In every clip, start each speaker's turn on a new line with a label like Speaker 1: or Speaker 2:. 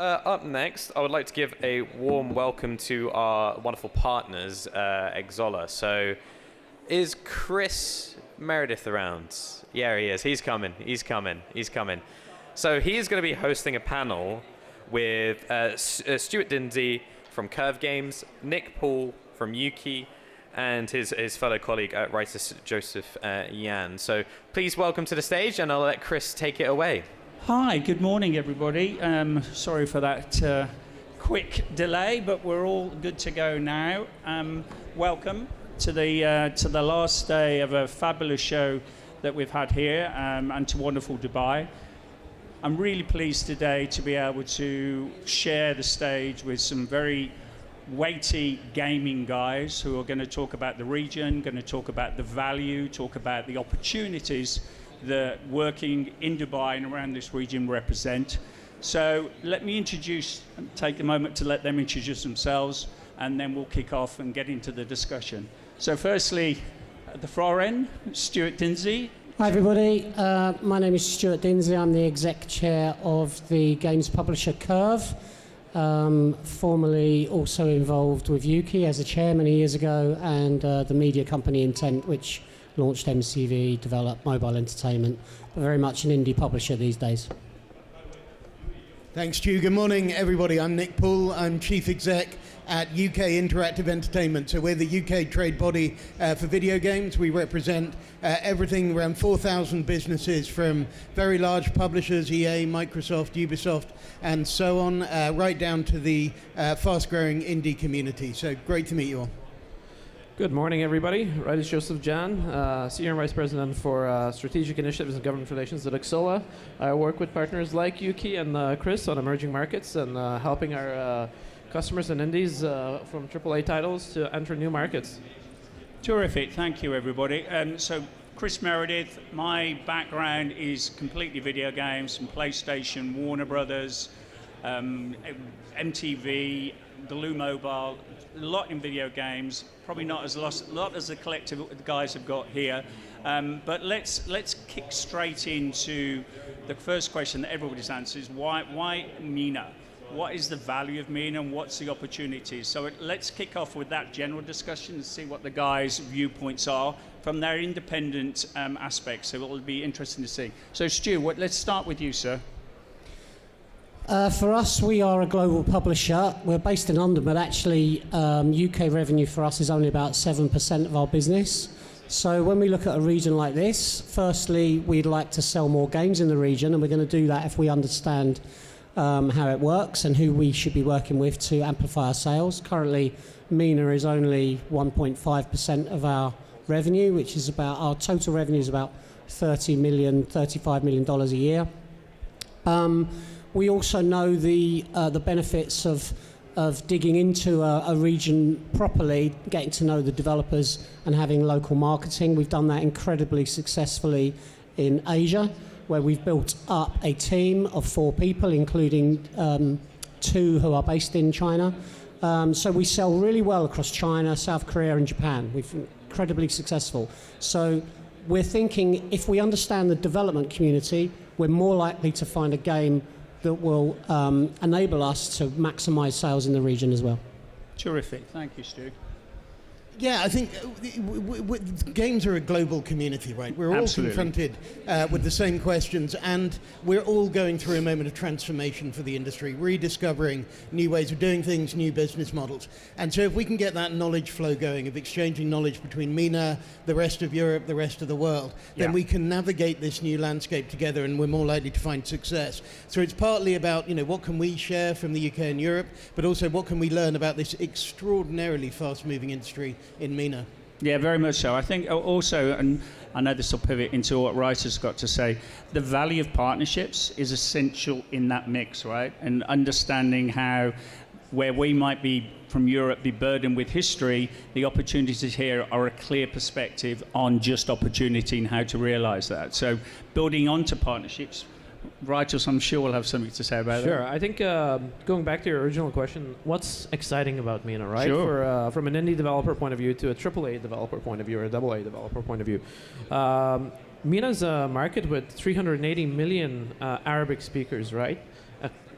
Speaker 1: Up next, I would like to give a warm welcome to our wonderful partners, Xsolla. So, is Chris Meredith around? Yeah, he is. He's coming. So he is going to be hosting a panel with Stuart Dinsey from Curve Games, Nick Poole from Ukie, and his fellow colleague Rytis, Joseph Yan. So please welcome to the stage, and I'll let Chris take it away.
Speaker 2: Hi, good morning, everybody. Sorry for that quick delay, but we're all good to go now. Welcome to the last day of a fabulous show that we've had here, and to wonderful Dubai. I'm really pleased today to be able to share the stage with some very weighty gaming guys who are going to talk about the region, going to talk about the value, talk about the opportunities that working in Dubai and around this region represent. So let me take a moment to let them introduce themselves, and then we'll kick off and get into the discussion. So firstly, at the far end, Stuart Dinsey.
Speaker 3: Hi everybody, my name is Stuart Dinsey. I'm the exec chair of the games publisher Curve, formerly also involved with Ukie as a chair many years ago, and the media company Intent, which launched MCV, developed mobile entertainment, but very much an indie publisher these days.
Speaker 4: Thanks, Stu. Good morning, everybody. I'm Nick Poole. I'm chief exec at UK Interactive Entertainment. So we're the UK trade body for video games. We represent everything around 4,000 businesses, from very large publishers, EA, Microsoft, Ubisoft, and so on, right down to the fast-growing indie community. So great to meet you all.
Speaker 5: Good morning, everybody. Rytis Joseph Jan, Senior Vice President for Strategic Initiatives and Government Relations at Xsolla. I work with partners like Ukie and Chris on emerging markets and helping our customers and indies from AAA titles to enter new markets.
Speaker 2: Terrific. Thank you, everybody. So Chris Meredith, my background is completely video games from PlayStation, Warner Brothers, MTV, Glue Mobile, a lot in video games, probably not as lot as the collective the guys have got here. But let's kick straight into the first question that everybody's answered is why MENA? What is the value of MENA and what's the opportunities? So let's kick off with that general discussion and see what the guys' viewpoints are from their independent aspects. So it'll be interesting to see. So Stu, let's start with you, sir.
Speaker 3: For us, we are a global publisher. We're based in London, but actually UK revenue for us is only about 7% of our business. So when we look at a region like this, firstly, we'd like to sell more games in the region, and we're going to do that if we understand how it works and who we should be working with to amplify our sales. Currently, MENA is only 1.5% of our revenue, which is about, our total revenue is about $35 million a year. We also know the benefits of digging into a region properly, getting to know the developers and having local marketing. We've done that incredibly successfully in Asia, where we've built up a team of 4 people, including 2 who are based in China. So we sell really well across China, South Korea and Japan. We've been incredibly successful. So we're thinking if we understand the development community, we're more likely to find a game that will enable us to maximize sales in the region as well.
Speaker 2: Terrific. Thank you, Stu.
Speaker 4: Yeah, I think games are a global community, right? We're all confronted with the same questions, and we're all going through a moment of transformation for the industry, rediscovering new ways of doing things, new business models. And so if we can get that knowledge flow going, of exchanging knowledge between MENA, the rest of Europe, the rest of the world, then we can navigate this new landscape together, and we're more likely to find success. So it's partly about, what can we share from the UK and Europe, but also what can we learn about this extraordinarily fast-moving industry in MENA.
Speaker 2: Yeah, very much so. I think also, and I know this will pivot into what Rytis has got to say, the value of partnerships is essential in that mix, right? And understanding how, where we might be from Europe be burdened with history, the opportunities here are a clear perspective on just opportunity and how to realize that. So building onto partnerships, Rytis, I'm sure will have something to say about that.
Speaker 5: Sure. I think going back to your original question, what's exciting about MENA, right?
Speaker 2: Sure.
Speaker 5: From an indie developer point of view to a AAA developer point of view or a AA developer point of view. MENA is a market with 380 million Arabic speakers, right?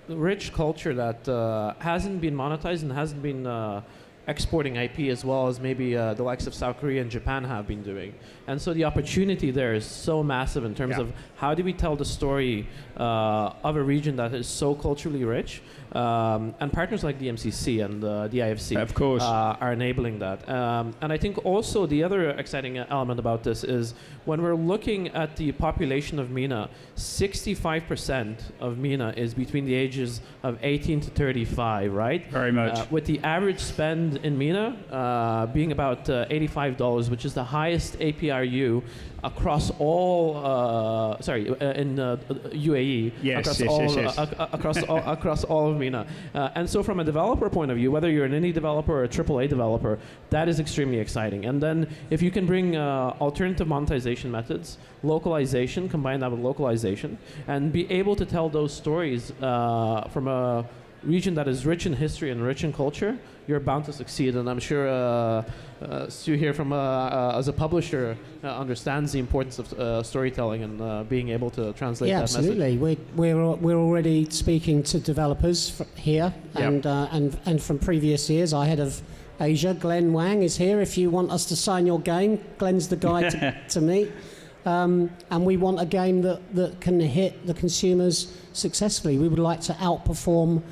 Speaker 5: rich culture that hasn't been monetized and hasn't been exporting IP as well as maybe the likes of South Korea and Japan have been doing. And so the opportunity there is so massive in terms of how do we tell the story of a region that is so culturally rich. And partners like the MCC and the IFC
Speaker 2: of course.
Speaker 5: Are enabling that. And I think also the other exciting element about this is when we're looking at the population of MENA, 65% of MENA is between the ages of 18 to 35, right?
Speaker 2: Very much.
Speaker 5: With the average spend in MENA being about $85, which is the highest APRU across all, in UAE, across all of MENA. And so from a developer point of view, whether you're an indie developer or a AAA developer, that is extremely exciting. And then if you can bring alternative monetization methods, localization, combine that with localization, and be able to tell those stories from a region that is rich in history and rich in culture, you're bound to succeed. And I'm sure Stu here from as a publisher understands the importance of storytelling and being able to translate that message.
Speaker 3: Yeah, absolutely. We're already speaking to developers here, and from previous years, our head of Asia, Glenn Wang, is here. If you want us to sign your game, Glenn's the guy to meet. And we want a game that can hit the consumers successfully. We would like to outperform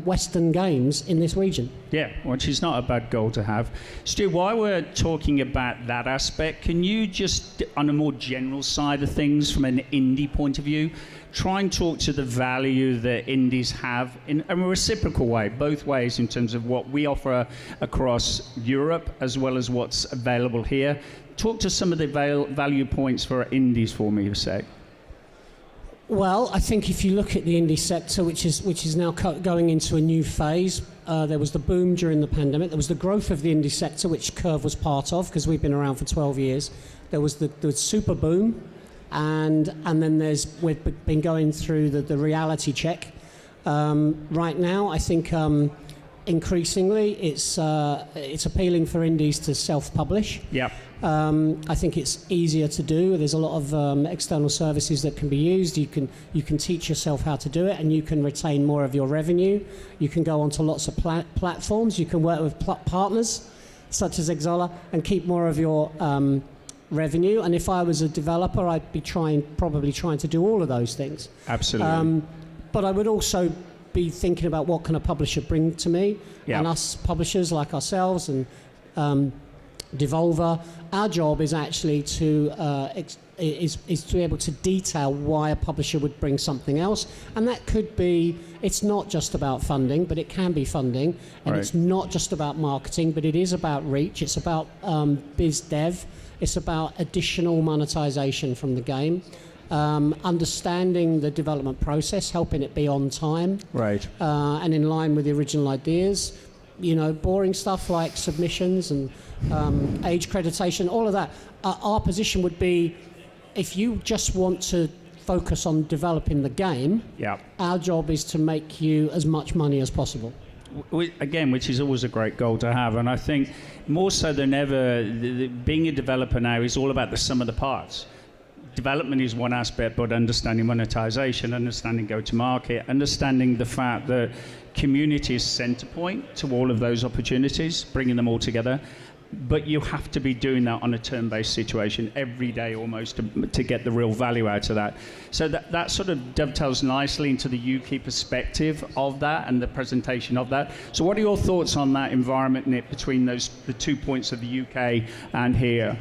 Speaker 3: Western games in this region.
Speaker 2: Yeah, which is not a bad goal to have. Stu, while we're talking about that aspect, can you just, on a more general side of things, from an indie point of view, try and talk to the value that indies have in a reciprocal way, both ways, in terms of what we offer across Europe as well as what's available here? Talk to some of the value points for indies for me, say.
Speaker 3: Well, I think if you look at the indie sector, which is now going into a new phase, there was the boom during the pandemic. There was the growth of the indie sector, which Curve was part of, because we've been around for 12 years. There was the super boom, and then we've been going through the reality check. Right now, I think increasingly it's appealing for indies to self-publish.
Speaker 2: Yeah.
Speaker 3: I think it's easier to do. There's a lot of external services that can be used. You can teach yourself how to do it, and you can retain more of your revenue. You can go onto lots of platforms. You can work with partners such as Xsolla and keep more of your revenue. And if I was a developer, I'd be probably trying to do all of those things.
Speaker 2: Absolutely.
Speaker 3: But I would also be thinking about what can a publisher bring to me, and us publishers like ourselves and Devolver. Our job is actually to is to be able to detail why a publisher would bring something else, and that could be, it's not just about funding, but it can be funding, and it's not just about marketing, but it is about reach. It's about biz dev. It's about additional monetization from the game. Understanding the development process, helping it be on time, and in line with the original ideas. Boring stuff like submissions and age accreditation, all of that. Our position would be, if you just want to focus on developing the game, our job is to make you as much money as possible.
Speaker 2: Again, which is always a great goal to have, and I think more so than ever, being a developer now is all about the sum of the parts. Development is one aspect, but understanding monetization, understanding go-to-market, understanding the fact that community is center point to all of those opportunities, bringing them all together. But you have to be doing that on a turn-based situation every day almost to get the real value out of that. So that sort of dovetails nicely into the Ukie perspective of that and the presentation of that. So what are your thoughts on that environment, Nick, between the 2 points of the UK and here?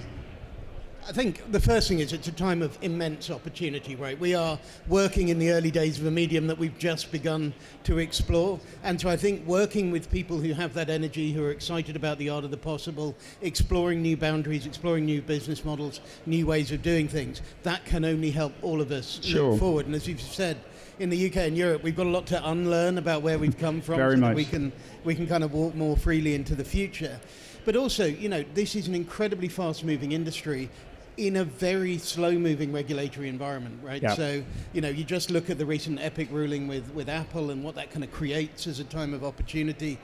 Speaker 4: I think the first thing is it's a time of immense opportunity, right? We are working in the early days of a medium that we've just begun to explore. And so I think working with people who have that energy, who are excited about the art of the possible, exploring new boundaries, exploring new business models, new ways of doing things, that can only help all of us look forward. And as you've said, in the UK and Europe, we've got a lot to unlearn about where we've come from so that we can kind of walk more freely into the future. But also, this is an incredibly fast-moving industry. in a very slow-moving regulatory environment, right?
Speaker 2: Yeah.
Speaker 4: So, you just look at the recent Epic ruling with Apple and what that kind of creates as a time of opportunity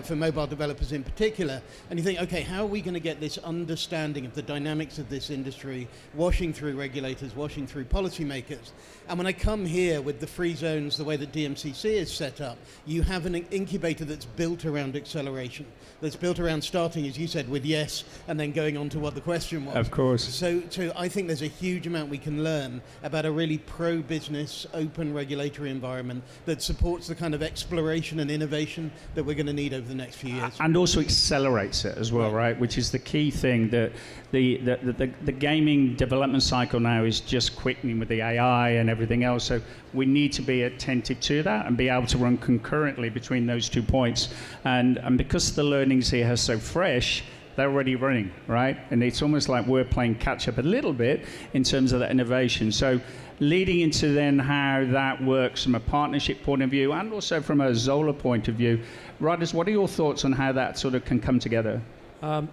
Speaker 4: for mobile developers in particular. And you think, okay, how are we going to get this understanding of the dynamics of this industry washing through regulators, washing through policymakers? And when I come here with the free zones, the way that DMCC is set up, you have an incubator that's built around acceleration, that's built around starting, as you said, with yes, and then going on to what the question was.
Speaker 2: Of course.
Speaker 4: So I think there's a huge amount we can learn about a really pro-business, open regulatory environment that supports the kind of exploration and innovation that we're going to need over the next few years.
Speaker 2: And also accelerates it as well, right? Which is the key thing, that the gaming development cycle now is just quickening with the AI and everything else. So we need to be attentive to that and be able to run concurrently between those 2 points. And because the learnings here are so fresh, they're already running, right? And it's almost like we're playing catch up a little bit in terms of that innovation. So leading into then how that works from a partnership point of view and also from a Xsolla point of view, Rytis, what are your thoughts on how that sort of can come together?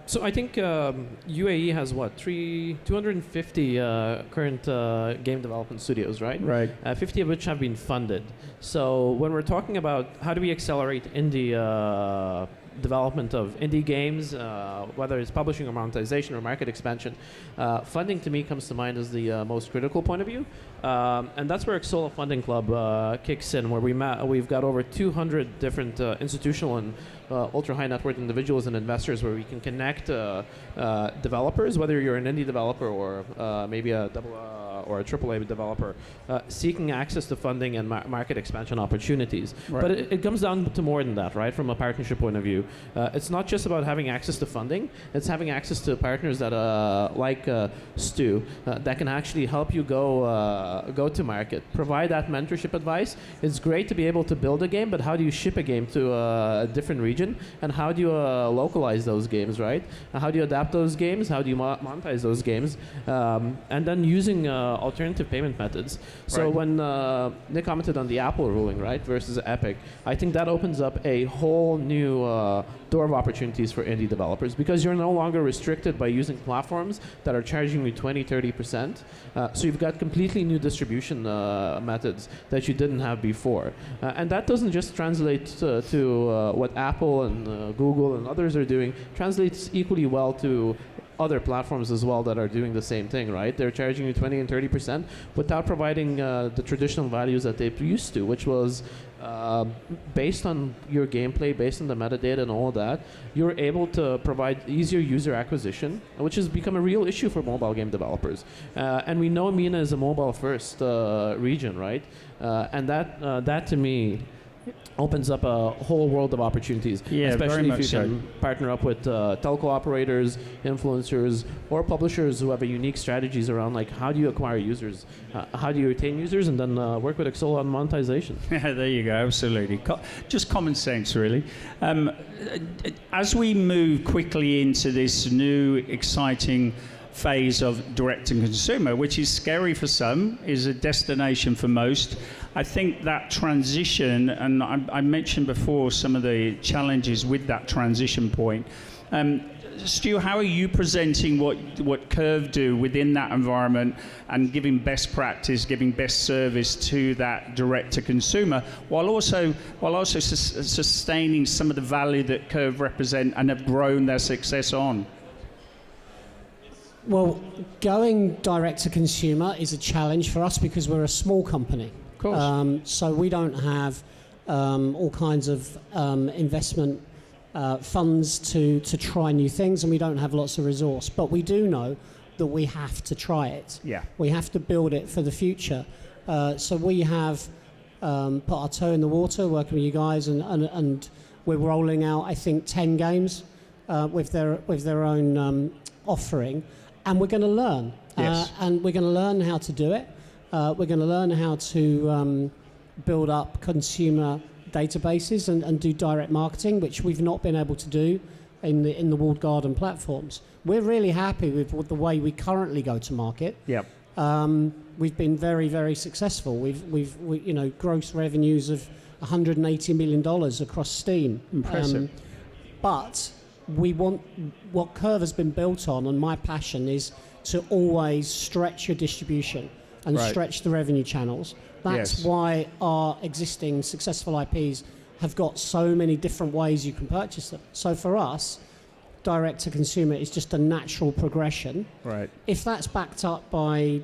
Speaker 5: So I think UAE has 250 current game development studios, right?
Speaker 2: Right.
Speaker 5: 50 of which have been funded. So when we're talking about how do we accelerate indie development of indie games, whether it's publishing or monetization or market expansion, funding to me comes to mind as the most critical point of view. And that's where Xsolla Funding Club kicks in, where we've got over 200 different institutional and ultra high net worth individuals and investors where we can connect developers, whether you're an indie developer or maybe a double or a AAA developer, seeking access to funding and market expansion opportunities. Right. But it comes down to more than that, right? From a partnership point of view, it's not just about having access to funding; it's having access to partners that, like Stu, that can actually help you go to market, provide that mentorship advice. It's great to be able to build a game, but how do you ship a game to a different region, and how do you localize those games, right? How do you adapt those games? How do you monetize those games? And then using alternative payment methods. So right. When Nick commented on the Apple ruling, right, versus Epic, I think that opens up a whole new door of opportunities for indie developers, because you're no longer restricted by using platforms that are charging you 20-30%. So you've got completely new distribution methods that you didn't have before. And that doesn't just translate to what Apple and Google and others are doing, translates equally well to other platforms as well that are doing the same thing, right? They're charging you 20 and 30% without providing the traditional values that they used to, which was based on your gameplay, based on the metadata and all of that. You're able to provide easier user acquisition, which has become a real issue for mobile game developers. And we know MENA is a mobile-first region, right? And that to me opens up a whole world of opportunities, especially if you can partner up with telco operators, influencers, or publishers who have a unique strategies around, like, how do you acquire users, how do you retain users, and then work with Xsolla on monetization.
Speaker 2: Yeah, there you go, absolutely. Just common sense, really. As we move quickly into this new, exciting phase of direct-to-consumer, which is scary for some, is a destination for most. I think that transition, and I mentioned before some of the challenges with that transition point. Stu, how are you presenting what Curve do within that environment and giving best practice, giving best service to that direct-to-consumer, while also sustaining some of the value that Curve represent and have grown their success on?
Speaker 3: Well, going direct to consumer is a challenge for us because we're a small company.
Speaker 2: Of course.
Speaker 3: So we don't have all kinds of investment funds to try new things, and we don't have lots of resource. But we do know that we have to try it.
Speaker 2: Yeah.
Speaker 3: We have to build it for the future. So we have put our toe in the water, working with you guys, and we're rolling out, I think, 10 games with their own offering. And we're going to learn.
Speaker 2: Yes.
Speaker 3: And we're going to learn how to do it. We're going to learn how to build up consumer databases and do direct marketing, which we've not been able to do in the walled garden platforms. We're really happy with the way we currently go to market.
Speaker 2: Yep.
Speaker 3: We've been very, very successful. We've gross revenues of $180 million across Steam.
Speaker 2: Impressive.
Speaker 3: But we want what Curve has been built on, and my passion is to always stretch your distribution and stretch the revenue channels. That's why our existing successful IPs have got so many different ways you can purchase them. So for us, direct to consumer is just a natural progression.
Speaker 2: Right.
Speaker 3: If that's backed up by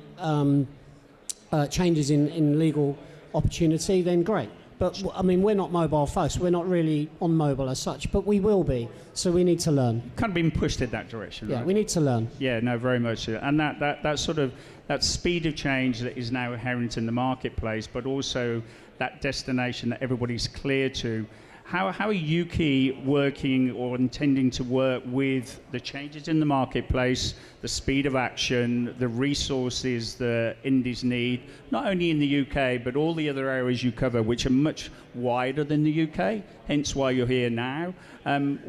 Speaker 3: changes in legal opportunity, then great. But I mean, we're not mobile first. We're not really on mobile as such, but we will be. So we need to learn.
Speaker 2: Kind of been pushed in that direction.
Speaker 3: Yeah,
Speaker 2: right?
Speaker 3: we need to learn.
Speaker 2: Yeah, no, very much so. And that sort of that speed of change that is now inherent in the marketplace, but also that destination that everybody's clear to. How are Ukie working or intending to work with the changes in the marketplace, the speed of action, the resources the indies need, not only in the UK, but all the other areas you cover, which are much wider than the UK, hence why you're here now.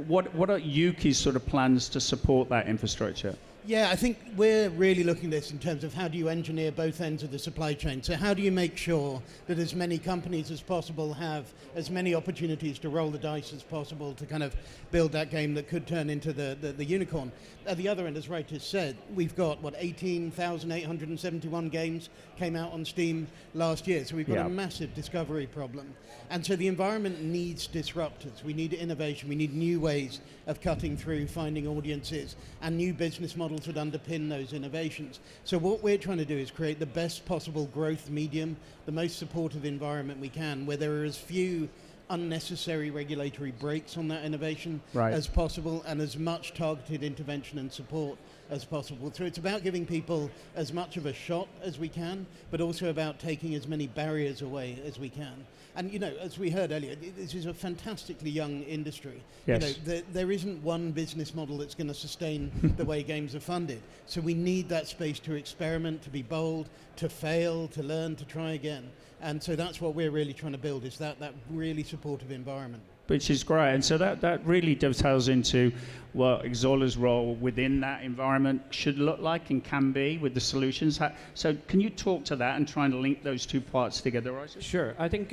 Speaker 2: What are Ukie's sort of plans to support that infrastructure?
Speaker 4: Yeah, I think we're really looking at this in terms of how do you engineer both ends of the supply chain. So how do you make sure that as many companies as possible have as many opportunities to roll the dice as possible to kind of build that game that could turn into the unicorn. At the other end, as Rytis said, we've got, 18,871 games came out on Steam last year. So we've got a massive discovery problem. And so the environment needs disruptors. We need innovation. We need new ways of cutting through, finding audiences, and new business models that underpin those innovations. So what we're trying to do is create the best possible growth medium, the most supportive environment we can, where there are as few unnecessary regulatory breaks on that innovation as possible, and as much targeted intervention and support as possible. So it's about giving people as much of a shot as we can, but also about taking as many barriers away as we can. And, as we heard earlier, this is a fantastically young industry.
Speaker 2: Yes.
Speaker 4: There isn't one business model that's going to sustain the way games are funded. So we need that space to experiment, to be bold, to fail, to learn, to try again. And so that's what we're really trying to build, is that really supportive environment.
Speaker 2: Which is great. And so that really dovetails into what Xsolla's role within that environment should look like and can be with the solutions. So can you talk to that and try and link those two parts together, Rytis?
Speaker 5: Sure. I think,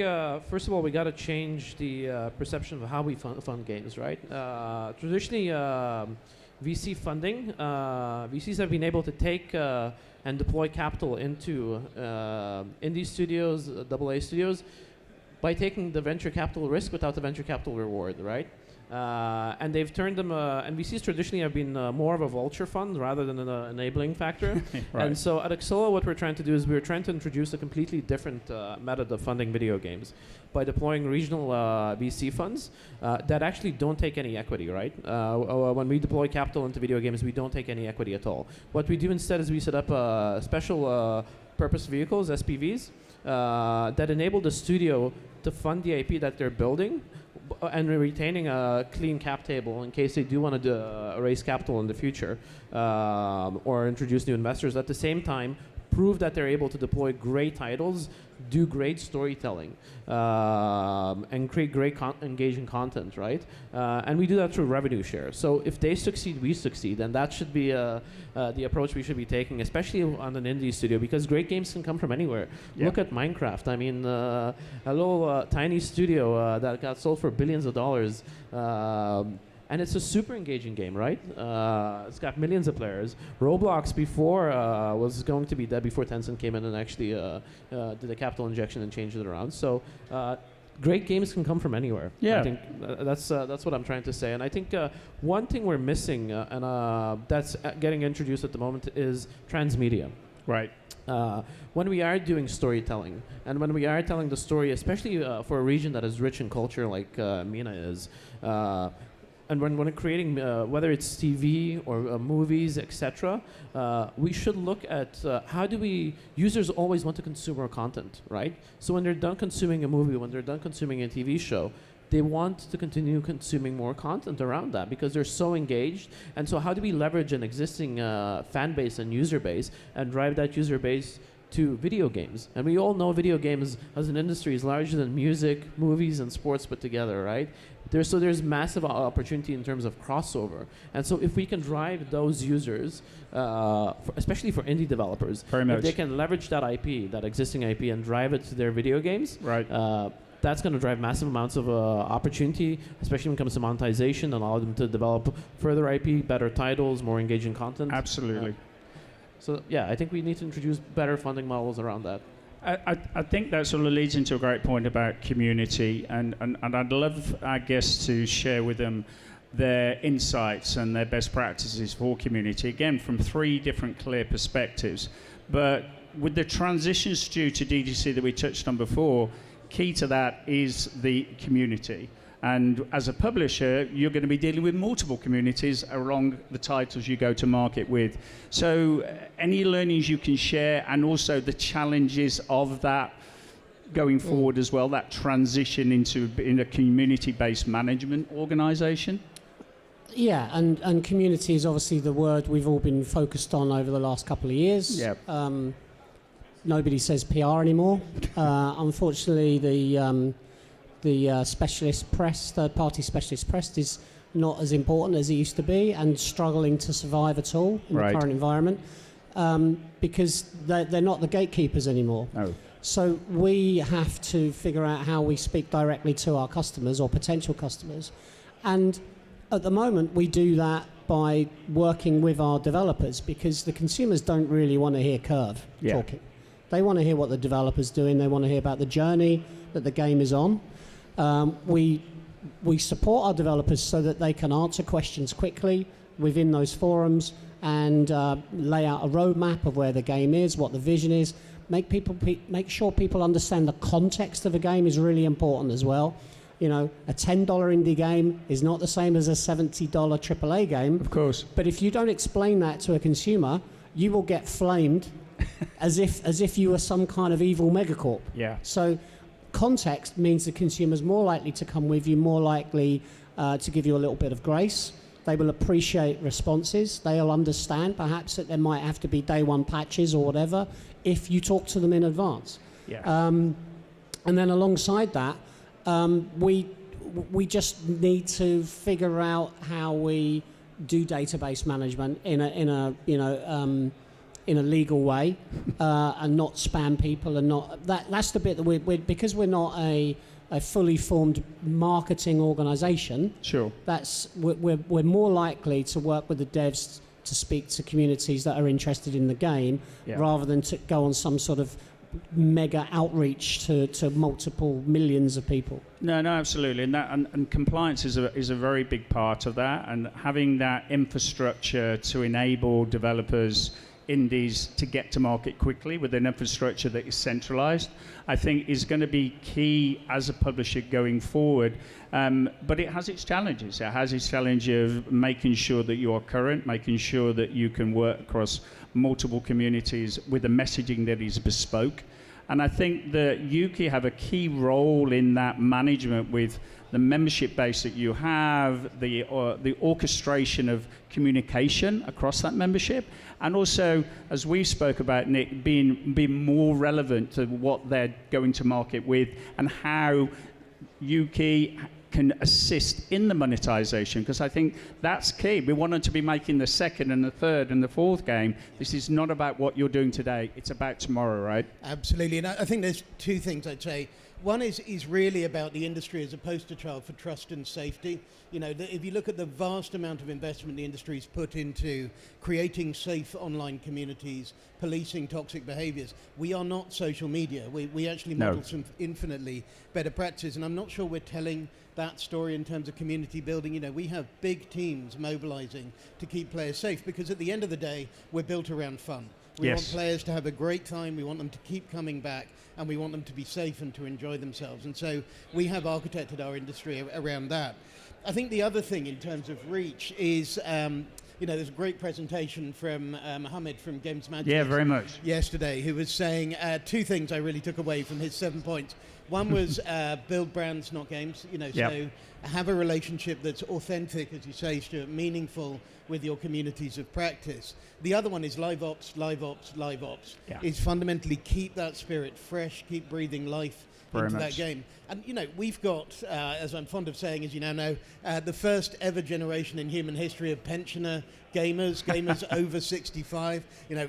Speaker 5: first of all, we got to change the perception of how we fund games, right? Traditionally, VC funding, VCs have been able to take and deploy capital into indie studios, AA studios, by taking the venture capital risk without the venture capital reward, right? And they've turned them, and VCs traditionally have been more of a vulture fund rather than an enabling factor.
Speaker 2: Right.
Speaker 5: And so at Xsolla, what we're trying to do is we're trying to introduce a completely different method of funding video games by deploying regional VC funds that actually don't take any equity, right? When we deploy capital into video games, we don't take any equity at all. What we do instead is we set up special purpose vehicles, SPVs, that enable the studio to fund the IP that they're building and retaining a clean cap table in case they do want to raise capital in the future or introduce new investors. At the same time, prove that they're able to deploy great titles, do great storytelling, and create great engaging content, right? And we do that through revenue share. So if they succeed, we succeed, and that should be the approach we should be taking, especially on an indie studio, because great games can come from anywhere. Yeah. Look at Minecraft. I mean, a little tiny studio that got sold for billions of dollars. And it's a super engaging game, right? It's got millions of players. Roblox before was going to be dead before Tencent came in and actually did a capital injection and changed it around. So great games can come from anywhere.
Speaker 2: Yeah.
Speaker 5: I think that's what I'm trying to say. And I think one thing we're missing, and that's getting introduced at the moment, is transmedia.
Speaker 2: Right.
Speaker 5: When we are doing storytelling, and when we are telling the story, especially for a region that is rich in culture like MENA is, and when creating, whether it's TV or movies, etc., we should look at how do we, users always want to consume more content, right? So when they're done consuming a movie, when they're done consuming a TV show, they want to continue consuming more content around that because they're so engaged. And so how do we leverage an existing fan base and user base and drive that user base to video games? And we all know video games as an industry is larger than music, movies, and sports put together, right? There's massive opportunity in terms of crossover. And so if we can drive those users, especially for indie developers, if they can leverage that IP, that existing IP, and drive it to their video games,
Speaker 2: right.
Speaker 5: That's going to drive massive amounts of opportunity, especially when it comes to monetization, and allow them to develop further IP, better titles, more engaging content.
Speaker 2: Absolutely.
Speaker 5: So yeah, I think we need to introduce better funding models around that.
Speaker 2: I think that sort of leads into a great point about community, and I'd love our guests to share with them their insights and their best practices for community, again, from 3 different clear perspectives. But with the transition, Stu, to DDC that we touched on before, key to that is the community. And as a publisher, you're going to be dealing with multiple communities along the titles you go to market with. So any learnings you can share, and also the challenges of that going forward as well, that transition in a community-based management organization?
Speaker 3: Yeah, and community is obviously the word we've all been focused on over the last couple of years.
Speaker 2: Yep.
Speaker 3: Nobody says PR anymore. Unfortunately, the specialist press, third-party specialist press, is not as important as it used to be, and struggling to survive at all in the current environment, because they're not the gatekeepers anymore.
Speaker 2: No.
Speaker 3: So we have to figure out how we speak directly to our customers or potential customers. And at the moment, we do that by working with our developers, because the consumers don't really want to hear Curve talking. They want to hear what the developer's doing. They want to hear about the journey that the game is on. We support our developers so that they can answer questions quickly within those forums, and lay out a roadmap of where the game is, what the vision is. Make sure people understand the context of a game is really important as well. You know, a $10 indie game is not the same as a $70 AAA game.
Speaker 2: Of course.
Speaker 3: But if you don't explain that to a consumer, you will get flamed as if you were some kind of evil megacorp.
Speaker 2: Yeah.
Speaker 3: So context means the consumer's more likely to come with you, more likely to give you a little bit of grace. They will appreciate responses. They'll understand perhaps that there might have to be day one patches or whatever if you talk to them in advance.
Speaker 2: Yeah.
Speaker 3: And then alongside that, we just need to figure out how we do database management in a legal way, and not spam people, and not that's the bit that we're because we're not a fully formed marketing organization.
Speaker 2: Sure.
Speaker 3: We're more likely to work with the devs to speak to communities that are interested in the game, rather than to go on some sort of mega outreach to multiple millions of people.
Speaker 2: No, absolutely, and compliance is a very big part of that, and having that infrastructure to enable developers, indies, to get to market quickly with an infrastructure that is centralized, I think is going to be key as a publisher going forward. But it has its challenges. It has its challenge of making sure that you are current, making sure that you can work across multiple communities with a messaging that is bespoke. And I think that Ukie have a key role in that management with the membership base that you have, the orchestration of communication across that membership, and also, as we spoke about, Nick, being more relevant to what they're going to market with, and how Ukie can assist in the monetization, because I think that's key. We want them to be making the second and the third and the fourth game. This is not about what you're doing today, it's about tomorrow, right?
Speaker 4: Absolutely, and I think there's 2 things I'd say. One is really about the industry as a poster child for trust and safety. You know, if you look at the vast amount of investment the industry's put into creating safe online communities, policing toxic behaviors, we are not social media. We actually model some infinitely better practices, and I'm not sure we're telling that story in terms of community building. You know, we have big teams mobilizing to keep players safe, because at the end of the day, we're built around fun. We want players to have a great time, we want them to keep coming back, and we want them to be safe and to enjoy themselves. And so we have architected our industry around that. I think the other thing in terms of reach is, there's a great presentation from Mohammed from Games Magic.
Speaker 2: Yeah, very much.
Speaker 4: Yesterday, who was saying 2 things I really took away from his 7 points. One was build brands, not games. So have a relationship that's authentic, as you say, Stuart, meaningful with your communities of practice. The other one is live ops. Is fundamentally keep that spirit fresh, keep breathing life
Speaker 2: Very
Speaker 4: into
Speaker 2: much.
Speaker 4: that game. And, we've got, as I'm fond of saying, as you now know, the first ever generation in human history of pensioner gamers over 65,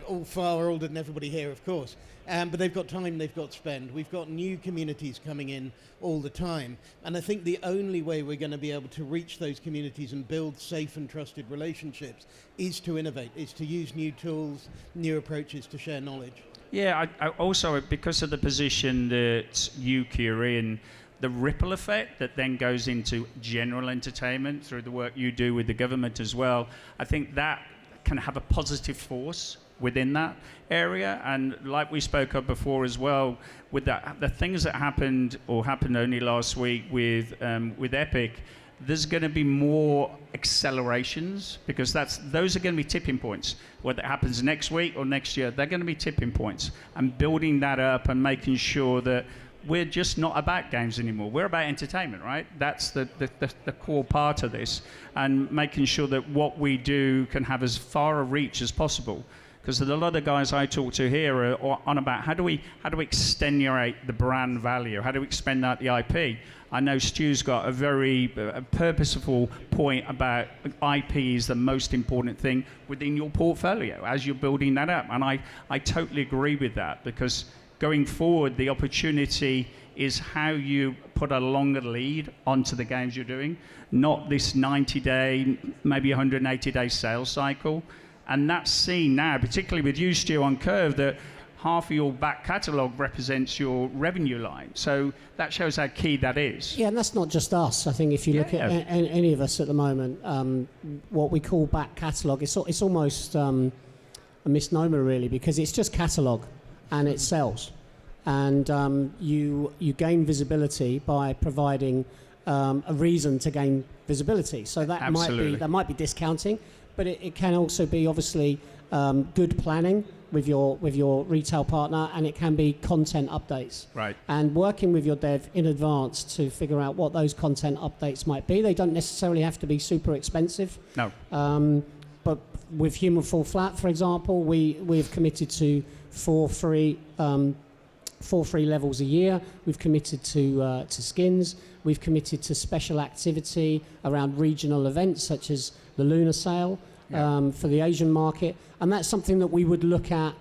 Speaker 4: all far older than everybody here, of course. But they've got time, they've got spend. We've got new communities coming in all the time. And I think the only way we're going to be able to reach those communities and build safe and trusted relationships is to innovate, is to use new tools, new approaches to share knowledge.
Speaker 2: Yeah, I also, because of the position that Ukie are in, the ripple effect that then goes into general entertainment through the work you do with the government as well, I think that can have a positive force within that area. And like we spoke of before as well, with the things that happened only last week with Epic, there's going to be more accelerations, because those are going to be tipping points. Whether it happens next week or next year, they're going to be tipping points. And building that up and making sure that we're just not about games anymore. We're about entertainment, right? That's the core part of this, and making sure that what we do can have as far a reach as possible. Because a lot of guys I talk to here are on about how do we extenuate the brand value? How do we expand out the IP? I know Stu's got a very purposeful point about IP is the most important thing within your portfolio as you're building that up. And I totally agree with that, because going forward, the opportunity is how you put a longer lead onto the games you're doing, not this 90-day, maybe 180-day sales cycle. And that's seen now, particularly with you, Stu, on Curve, that half of your back catalogue represents your revenue line. So that shows how key that is.
Speaker 3: Yeah, and that's not just us. I think if you look at any of us at the moment, what we call back catalogue, it's almost a misnomer, really, because it's just catalogue and it sells. And you gain visibility by providing a reason to gain visibility. So that might be discounting, but it can also be obviously good planning with your retail partner, and it can be content updates.
Speaker 2: Right.
Speaker 3: And working with your dev in advance to figure out what those content updates might be. They don't necessarily have to be super expensive.
Speaker 2: No.
Speaker 3: But with Human Fall Flat, for example, we've committed to four free levels a year. We've committed to skins. We've committed to special activity around regional events such as the Lunar Sale for the Asian market, and that's something that we would look at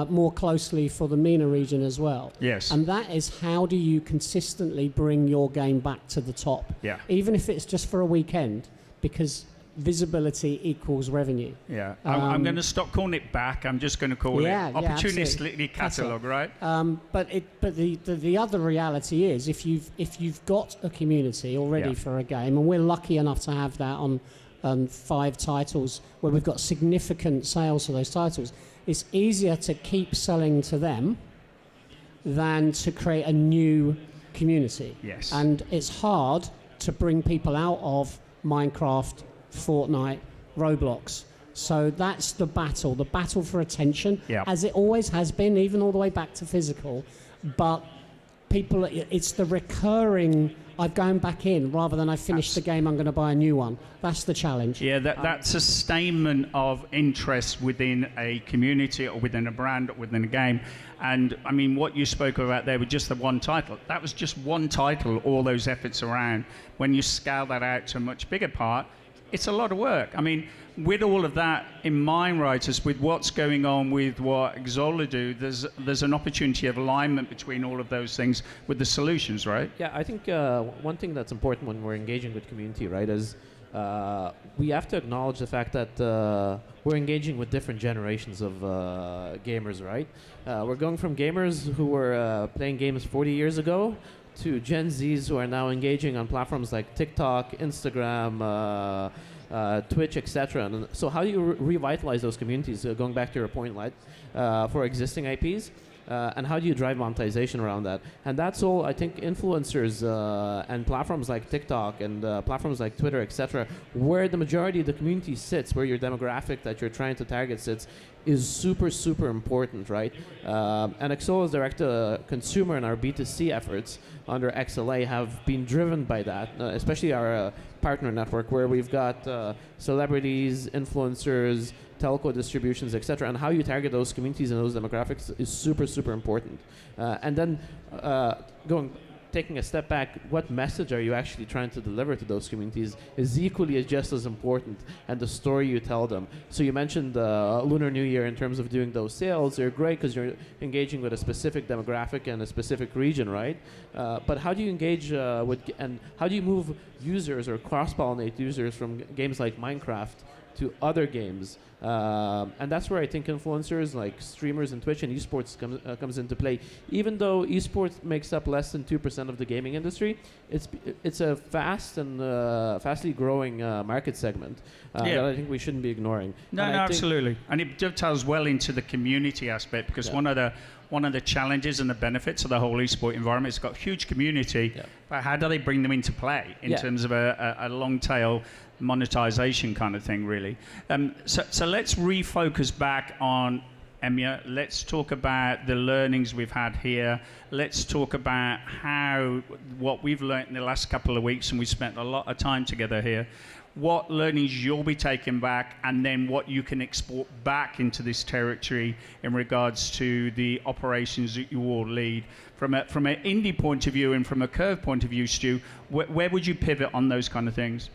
Speaker 3: more closely for the MENA region as well.
Speaker 2: Yes.
Speaker 3: And that is, how do you consistently bring your game back to the top?
Speaker 2: Yeah.
Speaker 3: Even if it's just for a weekend, because visibility equals revenue.
Speaker 2: Yeah, I'm going to stop calling it back. I'm just going to call it opportunistically catalogue, right?
Speaker 3: But the other reality is, if you've got a community already for a game, and we're lucky enough to have that on 5 titles where we've got significant sales for those titles, it's easier to keep selling to them than to create a new community.
Speaker 2: Yes.
Speaker 3: And it's hard to bring people out of Minecraft, Fortnite, Roblox. So that's the battle for attention, as it always has been, even all the way back to physical. But people, it's the recurring, I'm going back in, rather than I finished the game, I'm going to buy a new one. That's the challenge.
Speaker 2: Yeah, that's a statement of interest within a community or within a brand or within a game. And I mean, what you spoke about there with just the one title, that was just one title, all those efforts around. When you scale that out to a much bigger part, it's a lot of work. I mean, with all of that in mind, Rytis, with what's going on with what Xsolla do, there's an opportunity of alignment between all of those things with the solutions, right?
Speaker 5: Yeah, I think one thing that's important when we're engaging with community, right, is we have to acknowledge the fact that we're engaging with different generations of gamers, right? We're going from gamers who were playing games 40 years ago to Gen Zs who are now engaging on platforms like TikTok, Instagram, Twitch, etc. And so how do you revitalize those communities, going back to your point, right, for existing IPs? And how do you drive monetization around that? And that's all, I think, influencers and platforms like TikTok and platforms like Twitter, etc., where the majority of the community sits, where your demographic that you're trying to target sits, is super, super important, right? And Xsolla's direct-to-consumer and our B2C efforts under Xsolla have been driven by that, especially our partner network, where we've got celebrities, influencers, telco distributions, etc. And how you target those communities and those demographics is super, super important. And then taking a step back, what message are you actually trying to deliver to those communities is equally just as important, and the story you tell them. So you mentioned Lunar New Year in terms of doing those sales. They're great because you're engaging with a specific demographic and a specific region, right? But how do you engage and how do you move users or cross-pollinate users from games like Minecraft to other games? And that's where I think influencers like streamers and Twitch and esports comes into play. Even though esports makes up less than 2% of the gaming industry, it's a fast and fastly growing market segment that I think we shouldn't be ignoring.
Speaker 2: No, absolutely. And it dovetails well into the community aspect, because one of the challenges and the benefits of the whole esport environment, it's got huge community, but how do they bring them into play in terms of a long tail monetization kind of thing, really? So let's refocus back on EMEA. Let's talk about the learnings we've had here. Let's talk about what we've learned in the last couple of weeks, and we spent a lot of time together here. What learnings you'll be taking back, and then what you can export back into this territory in regards to the operations that you all lead. From an indie point of view and from a Curve point of view, Stu, where would you pivot on those kind of things?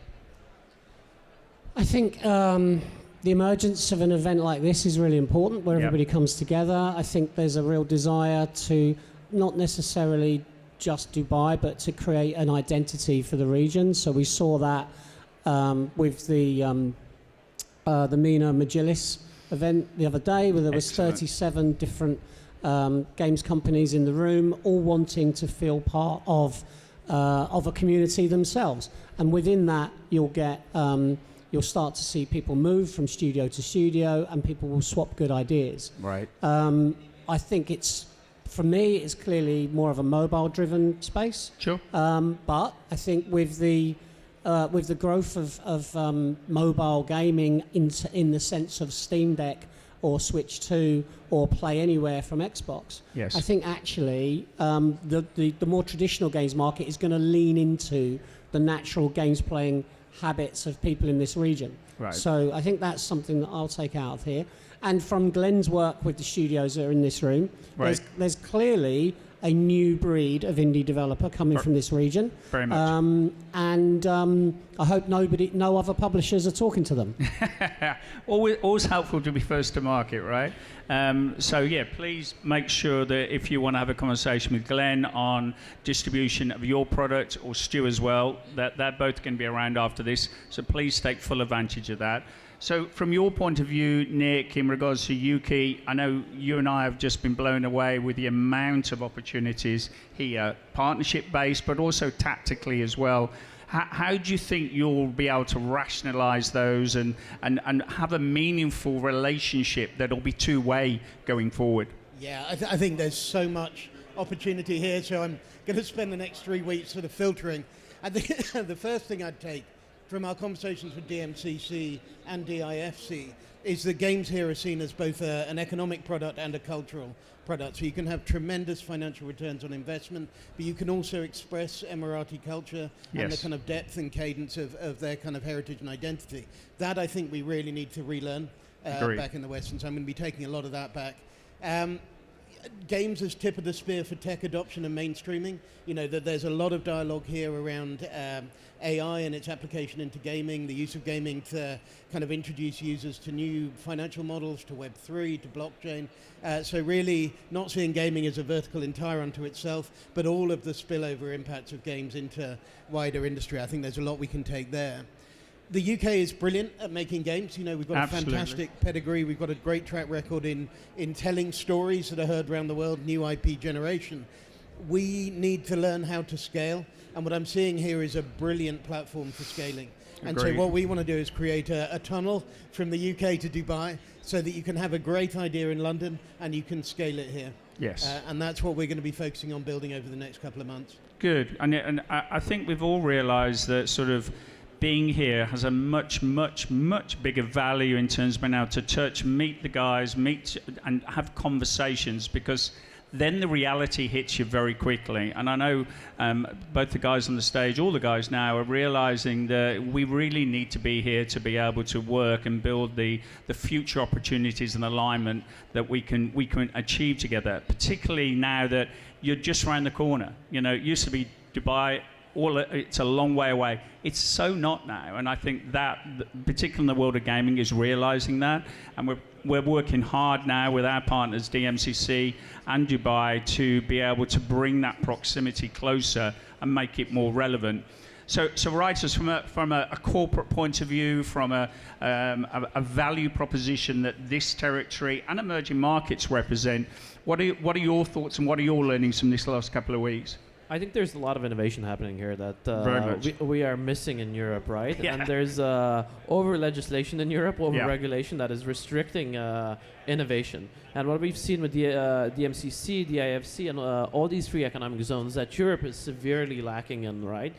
Speaker 3: I think the emergence of an event like this is really important, where everybody comes together. I think there's a real desire to not necessarily just Dubai, but to create an identity for the region. So we saw that with the MENA Majlis event the other day, where there was 37 different games companies in the room, all wanting to feel part of a community themselves. And within that, you'll start to see people move from studio to studio, and people will swap good ideas.
Speaker 2: Right.
Speaker 3: I think for me, it's clearly more of a mobile-driven space.
Speaker 2: Sure.
Speaker 3: But I think with the growth of mobile gaming in the sense of Steam Deck or Switch 2 or Play Anywhere from Xbox, I think actually the more traditional games market is going to lean into the natural games playing habits of people in this region.
Speaker 2: Right.
Speaker 3: So I think that's something that I'll take out of here. And from Glenn's work with the studios that are in this room, there's clearly a new breed of indie developer coming from this region.
Speaker 2: Very much.
Speaker 3: And I hope no other publishers are talking to them.
Speaker 2: Always helpful to be first to market, right? So please make sure that if you want to have a conversation with Glenn on distribution of your product, or Stu as well, that they're both going to be around after this. So please take full advantage of that. So from your point of view, Nick, in regards to Ukie, I know you and I have just been blown away with the amount of opportunities here, partnership-based, but also tactically as well. How do you think you'll be able to rationalize those and have a meaningful relationship that'll be two-way going forward? Yeah,
Speaker 4: I think there's so much opportunity here, so I'm going to spend the next 3 weeks sort of filtering. I think the first thing I'd take from our conversations with DMCC and DIFC is that games here are seen as both an economic product and a cultural product. So you can have tremendous financial returns on investment, but you can also express Emirati culture and the kind of depth and cadence of their kind of heritage and identity. That I think we really need to relearn back in the West, and so I'm going to be taking a lot of that back. Games as tip of the spear for tech adoption and mainstreaming. You know, that there's a lot of dialogue here around AI and its application into gaming, the use of gaming to kind of introduce users to new financial models, to Web3, to blockchain. So really not seeing gaming as a vertical entire unto itself, but all of the spillover impacts of games into wider industry. I think there's a lot we can take there. The UK is brilliant at making games. You know, we've got a fantastic pedigree. We've got a great track record in telling stories that are heard around the world, new IP generation. We need to learn how to scale. And what I'm seeing here is a brilliant platform for scaling. And so what we want to do is create a tunnel from the UK to Dubai so that you can have a great idea in London and you can scale it here.
Speaker 2: Yes.
Speaker 4: And that's what we're going to be focusing on building over the next couple of months.
Speaker 2: Good. And I think we've all realized that sort of being here has a much, much, much bigger value in terms of being able to touch, meet the guys, and have conversations, because then the reality hits you very quickly. And I know both the guys on the stage, all the guys now, are realizing that we really need to be here to be able to work and build the future opportunities and alignment that we can achieve together, particularly now that you're just around the corner. You know, it used to be Dubai, it's a long way away. It's so not now, and I think that, particularly in the world of gaming, is realizing that, and we're working hard now with our partners, DMCC and Dubai, to be able to bring that proximity closer and make it more relevant. So Rytis, from a corporate point of view, from a value proposition that this territory and emerging markets represent, what are your thoughts and what are your learnings from this last couple of weeks?
Speaker 5: I think there's a lot of innovation happening here that
Speaker 2: Very much.
Speaker 5: we are missing in Europe, right?
Speaker 2: Yeah.
Speaker 5: And there's over legislation in Europe, over
Speaker 2: Yeah.
Speaker 5: regulation that is restricting innovation. And what we've seen with the DMCC, the IFC, and all these free economic zones, that Europe is severely lacking in, right?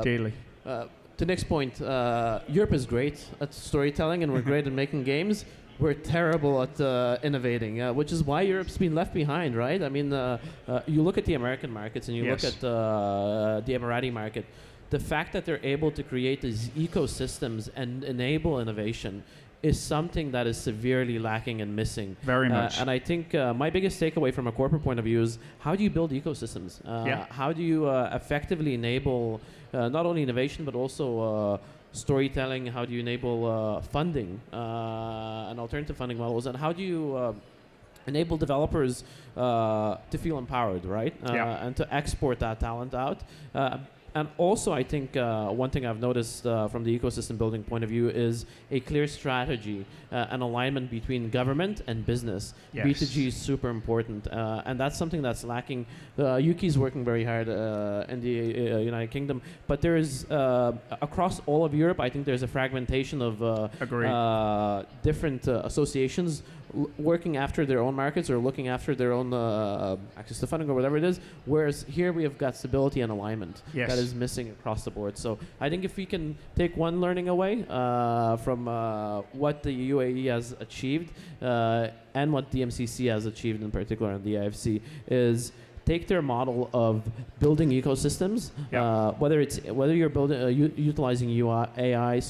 Speaker 2: Daily.
Speaker 5: To Nick's point, Europe is great at storytelling, and we're great at making games. We're terrible at innovating, which is why Europe's been left behind, right? I mean, you look at the American markets and you
Speaker 2: Yes.
Speaker 5: look at the Emirati market. The fact that they're able to create these ecosystems and enable innovation is something that is severely lacking and missing.
Speaker 2: Very much.
Speaker 5: And I think my biggest takeaway from a corporate point of view is, how do you build ecosystems? How do you effectively enable not only innovation but also storytelling? How do you enable funding and alternative funding models? And how do you enable developers to feel empowered, right? And to export that talent out? And also, I think one thing I've noticed from the ecosystem building point of view is a clear strategy, an alignment between government and business.
Speaker 2: Yes.
Speaker 5: B2G is super important, and that's something that's lacking. Ukie's working very hard in the United Kingdom, but there is, across all of Europe, I think there's a fragmentation of different associations working after their own markets or looking after their own access to funding or whatever it is, whereas here we have got stability and alignment that is missing across the board. So I think if we can take one learning away from what the UAE has achieved and what DMCC has achieved in particular in the IFC is take their model of building ecosystems, whether you're building utilizing AI,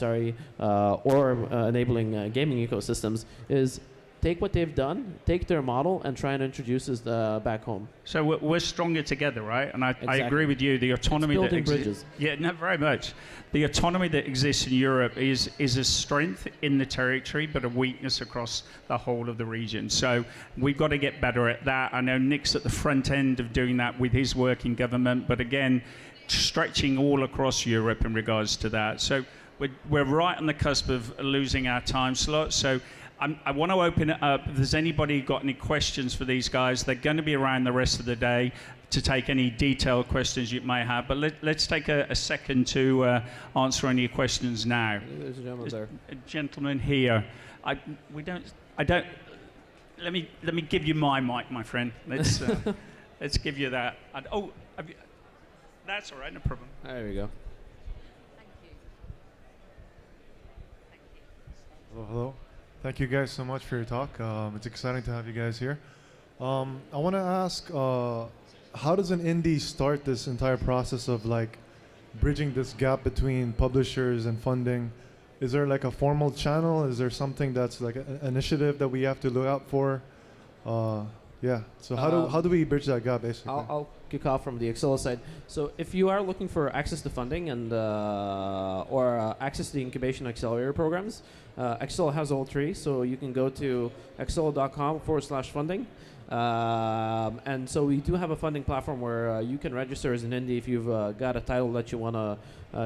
Speaker 5: or enabling gaming ecosystems, is take what they've done, take their model, and try and introduce it back home.
Speaker 2: So we're stronger together, right? And I
Speaker 5: Exactly.
Speaker 2: agree with you. The autonomy
Speaker 5: It's
Speaker 2: that
Speaker 5: building
Speaker 2: exists.
Speaker 5: bridges.
Speaker 2: Yeah, no, very much. The autonomy that exists in Europe is a strength in the territory, but a weakness across the whole of the region. So we've got to get better at that. I know Nick's at the front end of doing that with his work in government, but again, stretching all across Europe in regards to that. So we're right on the cusp of losing our time slot. So I want to open it up. If there's anybody got any questions for these guys, they're going to be around the rest of the day to take any detailed questions you may have. But let's take a second to answer any questions now.
Speaker 5: There's a gentleman there.
Speaker 2: A gentleman here. Let me give you my mic, my friend. Let's give you that. That's all right, no problem.
Speaker 5: There we go.
Speaker 6: Hello. Thank you guys so much for your talk. It's exciting to have you guys here. I want to ask, how does an indie start this entire process of like bridging this gap between publishers and funding? Is there like a formal channel? Is there something that's like an initiative that we have to look out for? So how do we bridge that gap basically?
Speaker 5: I'll kick off from the Xsolla side. So if you are looking for access to funding and or access to the incubation accelerator programs, Xsolla has all three. So you can go to xsolla.com/funding. And so we do have a funding platform where you can register as an indie if you've got a title that you want to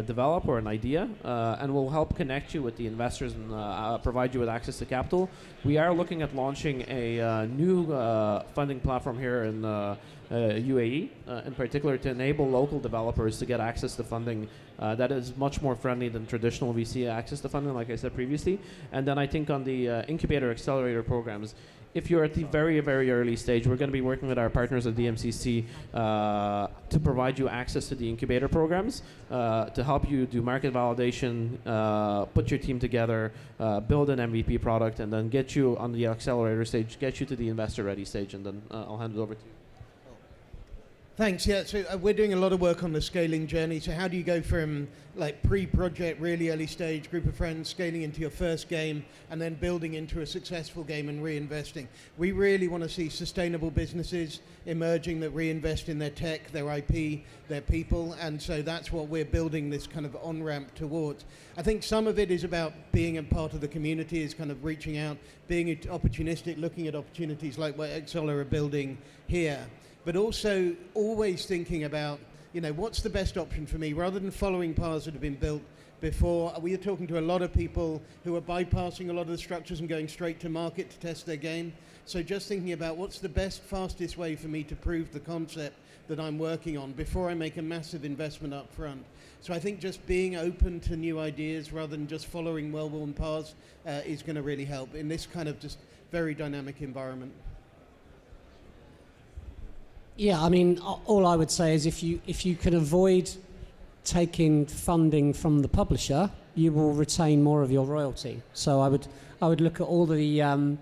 Speaker 5: develop or an idea, and we'll help connect you with the investors and provide you with access to capital. We are looking at launching a new funding platform here in UAE, in particular to enable local developers to get access to funding that is much more friendly than traditional VC access to funding, like I said previously. And then I think on the incubator accelerator programs, if you're at the very, very early stage, we're going to be working with our partners at DMCC to provide you access to the incubator programs, to help you do market validation, put your team together, build an MVP product, and then get you on the accelerator stage, get you to the investor ready stage, and then I'll hand it over to you.
Speaker 4: Thanks. Yeah, so we're doing a lot of work on the scaling journey. So how do you go from like pre-project, really early stage, group of friends, scaling into your first game, and then building into a successful game and reinvesting? We really want to see sustainable businesses emerging that reinvest in their tech, their IP, their people, and so that's what we're building this kind of on-ramp towards. I think some of it is about being a part of the community, is kind of reaching out, being opportunistic, looking at opportunities like what Xsolla are building here. But also always thinking about, what's the best option for me, rather than following paths that have been built before. We are talking to a lot of people who are bypassing a lot of the structures and going straight to market to test their game. So just thinking about what's the best, fastest way for me to prove the concept that I'm working on before I make a massive investment up front. So I think just being open to new ideas rather than just following well-worn paths is going to really help in this kind of just very dynamic environment.
Speaker 3: Yeah, I mean, all I would say is if you can avoid taking funding from the publisher, you will retain more of your royalty. So I would look at all the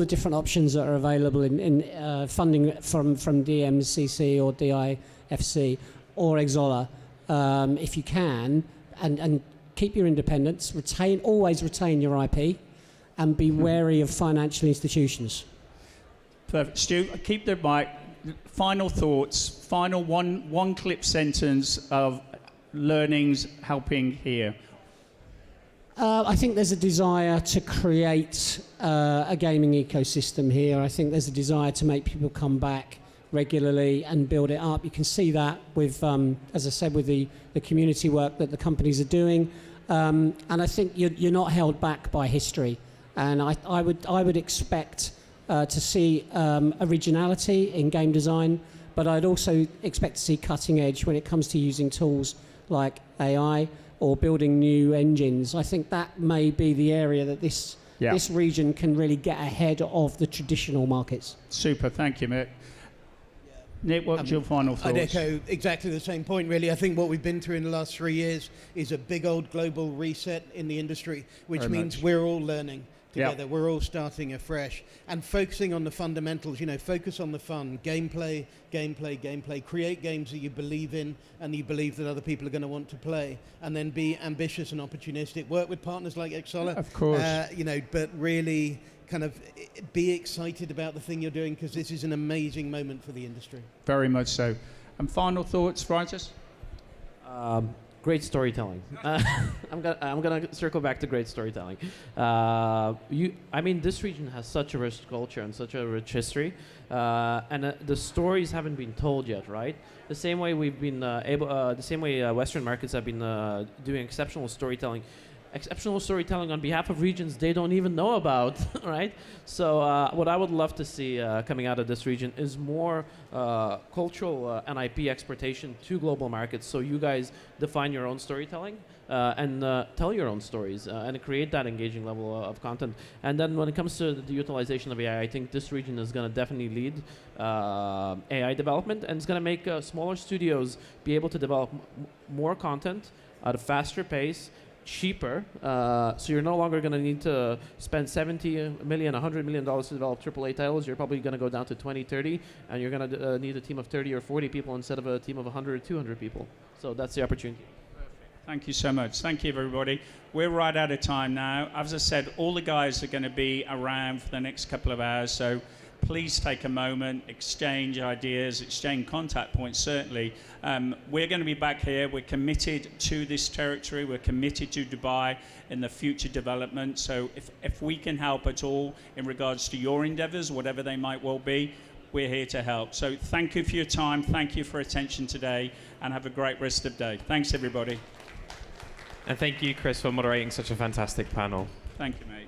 Speaker 3: different options that are available in funding from DMCC or DIFC or Xsolla, if you can, and keep your independence. Always retain your IP, and be wary of financial institutions.
Speaker 2: Perfect, Stu. Keep the mic. Final thoughts, final one clip sentence of learnings helping here.
Speaker 3: I think there's a desire to create a gaming ecosystem here. I think there's a desire to make people come back regularly and build it up. You can see that with, as I said, with the community work that the companies are doing. And I think you're not held back by history. And I would expect to see originality in game design, but I'd also expect to see cutting edge when it comes to using tools like AI or building new engines. I think that may be the area that this region can really get ahead of the traditional markets.
Speaker 2: Super, thank you, Mick. Nick, what's your final thoughts?
Speaker 4: I'd echo exactly the same point, really. I think what we've been through in the last 3 years is a big old global reset in the industry, which means we're all learning together. Yep. We're all starting afresh and focusing on the fundamentals, focus on the fun, gameplay, create games that you believe in and you believe that other people are going to want to play, and then be ambitious and opportunistic. Work with partners like Xsolla,
Speaker 2: of course,
Speaker 4: but really kind of be excited about the thing you're doing, because this is an amazing moment for the industry.
Speaker 2: Very much so. And final thoughts, Rytis?
Speaker 5: Great storytelling. I'm gonna circle back to great storytelling. This region has such a rich culture and such a rich history, and the stories haven't been told yet, right? The same way we've been Western markets have been doing exceptional storytelling on behalf of regions they don't even know about, right? So what I would love to see coming out of this region is more cultural and IP exportation to global markets. So you guys define your own storytelling and tell your own stories and create that engaging level of content. And then when it comes to the utilization of AI, I think this region is going to definitely lead AI development, and it's going to make smaller studios be able to develop more content at a faster pace, cheaper, so you're no longer going to need to spend $70 million, $100 million to develop AAA titles. You're probably going to go down to 20, 30, and you're going to need a team of 30 or 40 people instead of a team of 100 or 200 people. So that's the opportunity.
Speaker 2: Perfect. Thank you so much. Thank you, everybody. We're right out of time now. As I said, all the guys are going to be around for the next couple of hours, so please take a moment, exchange ideas, exchange contact points, certainly. We're going to be back here. We're committed to this territory. We're committed to Dubai in the future development. So if we can help at all in regards to your endeavors, whatever they might well be, we're here to help. So thank you for your time. Thank you for attention today, and have a great rest of the day. Thanks, everybody.
Speaker 1: And thank you, Chris, for moderating such a fantastic panel.
Speaker 2: Thank you, mate.